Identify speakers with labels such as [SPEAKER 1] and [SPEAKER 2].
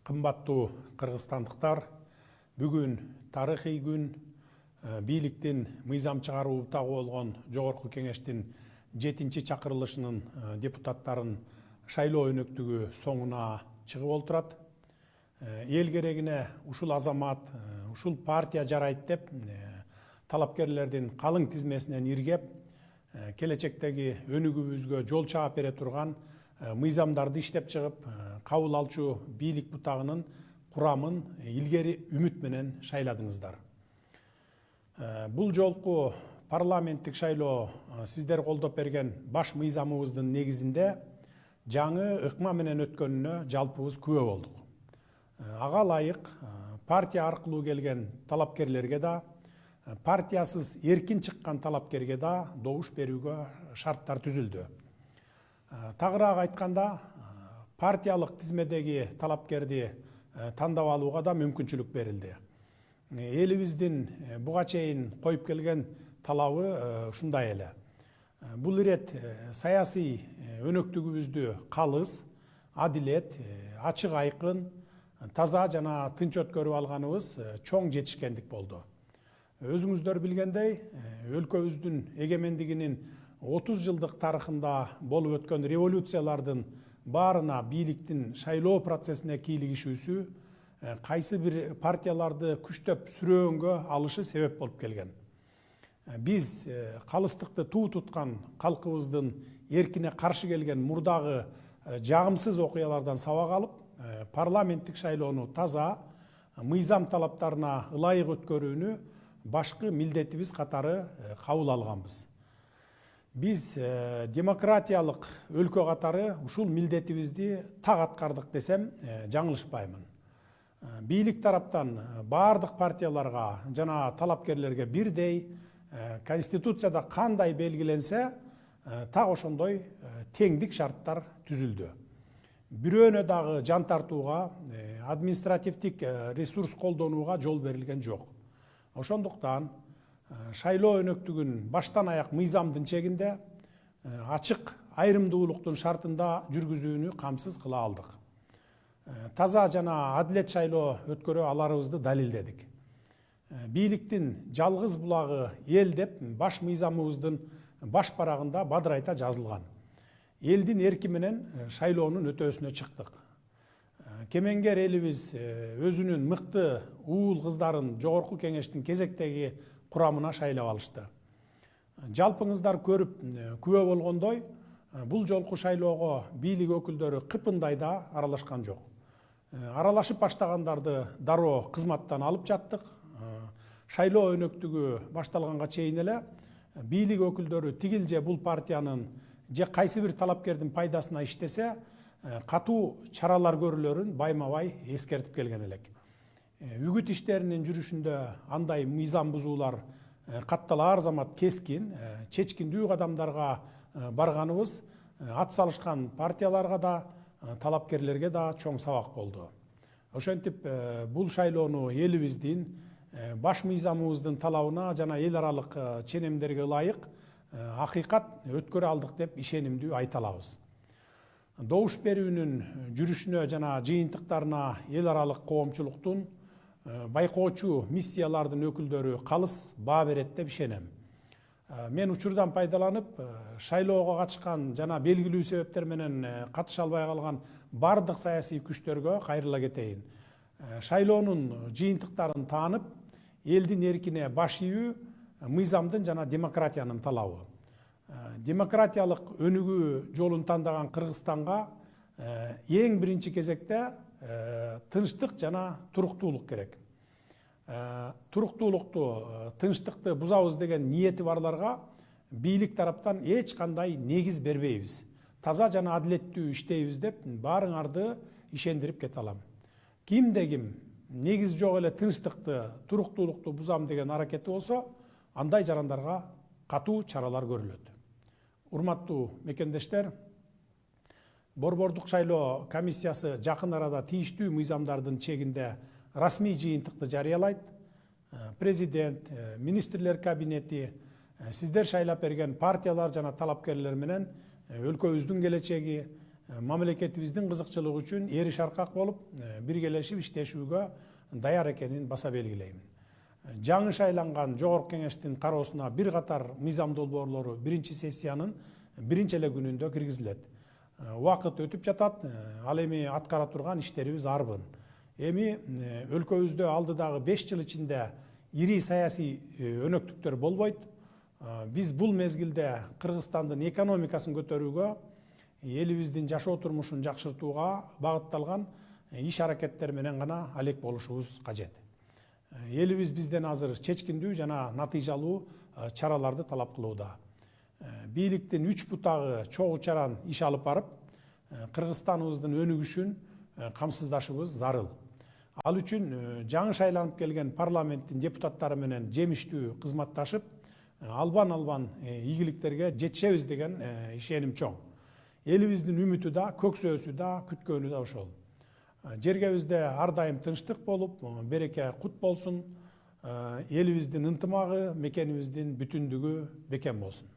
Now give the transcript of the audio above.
[SPEAKER 1] Кымбаттуу кыргызстандыктар, бүгүн тарыхый күн, бийликтин мыйзам чыгаруу утагы болгон Жогорку Кеңештин 7-чакырылышынын депутаттарын шайлоо өнөктүгү соңуна чыгып олтурат. Эл керегине ушул азамат, ушул партия жарайт деп талапкерлердин калың тизмесинен иргеп, келечектеги өнүгүүбүзгө жол чаап бере турган мыйзамдарды иштеп чыгып, кабыл алчу бийлик бутагынын курамын илгери үмүт менен шайладыңыздар. Бул жолку парламенттик шайлоо сиздер колдоп берген баш мыйзамыбыздын негизинде жаңы ыкма менен өткөнүнө жалпыбыз күбө болдук. Ага ылайык партия аркылуу келген талапкерлерге да, партиясыз эркин чыккан талапкерге да добуш берүүгө шарттар түзүлдү. Тагыраак айтканда, партиялык тизмедеги талапкерди тандап алууга да мүмкүнчүлүк берилди. Элибиздин буга чейин коюп келген талабы ушундай эле. Бул ирет саясий өнөктүгүбүздү калыс, адилет, ачык айкын, таза жана тынч өткөрүп алганыбыз чоң жетишкендик болду. Өзүңүздөр билгендей, өлкөбүздүн эгемендигинин 30 жылдык тарыхында болуп өткөн революциялардын баарына бийликтин шайлоо процессине кийлигишүүсү кайсы бир партияларды күчтөп сүрөөнгө алышы себеп болуп келген. Биз калыстыкты туу туткан калкыбыздын эркине каршы келген мурдагы жагымсыз окуялардан сабак алып, парламенттик шайлоону таза, мыйзам талаптарына ылайык өткөрүүнү башкы милдетибиз катары кабыл алганбыз. Биз демократиялык өлкө катары ушул милдетибизди так аткардык десем жаңылышпаймын. Бийлик тараптан баардык партияларга жана талапкерлерге бирдей, Конституцияда кандай белгиленсе, так ошондой теңдик шарттар түзүлдү. Бирөөнө дагы жан тартууга, административдик ресурс колдонууга жол берилген жок. Ошондуктан шайлоо өнөктүгүн баштан аяк мыйзамдын чегинде, ачык айрымдуулуктун шартында жүргүзүүнү камсыз кыла алдык. Таза жана адилет шайлоо өткөрө аларыбызды далилдедик. Бийликтин жалгыз булагы эл деп баш мыйзамыбыздын баш парагында бадырайта жазылган. Элдин эрки менен шайлоонун өтөөсүнө чыктык. Кемеңгер элибиз өзүнүн мыкты уул кыздарын Жогорку Кеңештин кезектеги курамына шайлап алышты. Жалпыңыздар көрүп күбө болгондой, бул жолку шайлоого бийлик өкүлдөрү кыпындай да аралашкан жок. Аралашып баштагандарды дароо кызматтан алып жаттык. Шайлоо өнөктүгү башталганга чейин эле бийлик өкүлдөрү тигил же бул партиянын же кайсы бир талапкердин пайдасына иштесе, катуу чаралар көрүлөрүн байма-бай эскертип келген элек. Үгүт иштеринин жүрүшүндө андай мыйзам бузуулар катталаар замат кескин, чечкиндүү кадамдарга барганыбыз ат салышкан партияларга да, талапкерлерге да чоң сабак болду. Ошентип бул шайлоону элибиздин баш мыйзамыбыздын талабына жана эл аралык ченемдерге ылайык акыйкат өткөрө алдык деп ишенимдүү айта алабыз. Добуш берүүнүн жүрүшүнө жана жыйынтыктарына эл аралык коомчулуктун, байкоочу миссиялардын өкүлдөрү калыс баа берет деп ишенем. Мен учурдан пайдаланып, шайлоого катышкан жана белгилүү себептер менен катыша албай калган бардык саясий күчтөргө кайрыла кетейин. Шайлоонун жыйынтыктарын таанып, элдин эркине баш ийүү мыйзамдын жана демократиянын талабы. Демократиялык өнүгүү жолун тандаган Кыргызстанга эң биринчи кезекте тынчтык жана туруктуулук керек. Туруктуулукту, тынчтыкты бузабыз деген ниети барларга бийлик тараптан эч кандай негиз бербейбиз. Таза жана адилеттүү иштейбиз деп баарыңарды ишендирип кете алам. Кимде-ким негиз жок эле тынчтыкты, туруктуулукту бузам деген аракети болсо, андай жарандарга катуу чаралар көрүлөт. Урматтуу мекендештер, Борбордук шайлоо комиссиясы жакын арада тийиштүү мыйзамдардын чегинде расмий жыйынтыкты жарыялайт. Президент, министрлер кабинети, сиздер шайлап берген партиялар жана талапкерлер менен өлкөбүздүн келечеги, мамлекетибиздин кызыкчылыгы үчүн эриш аркак болуп, биргелешип иштешүүгө даяр экенин баса белгилейм. Жаңы шайланган Жогорку Кеңештин кароосуна бир катар мыйзам долбоорлору биринчи сессиянын биринчи эле күнүндө киргизилет. Убакыт өтүп жатат, ал эми аткара турган иштерибиз арбын. Эми өлкөбүздө алдыдагы 5 жыл ичинде ири саясий өнөктүктөр болбойт. Биз бул мезгилде Кыргызстандын экономикасын көтөрүүгө, элибиздин жашоо турмушун жакшыртууга багытталган иш аракеттер менен гана алек болушубуз кажет. Элибиз бизден азыр чечкиндүү жана натыйжалуу чараларды талап кылууда. Бийликтин 3 бутагы чогуу чаран иш алып барып, Кыргызстаныбыздын өнүгүшүн камсыздашыбыз зарыл. Ал үчүн жаңы шайланып келген парламенттин депутаттары менен жемиштүү кызматташып, албан ийгиликтерге жетишебиз деген ишеним чоң. Элибиздин үмүтү да, көксөөсү да, күткөнү да ошол. Жергебизде ар дайым тынчтык болуп, береке кут болсун. Элибиздин ынтымагы, мекенибиздин бүтүндүгү бекем болсун.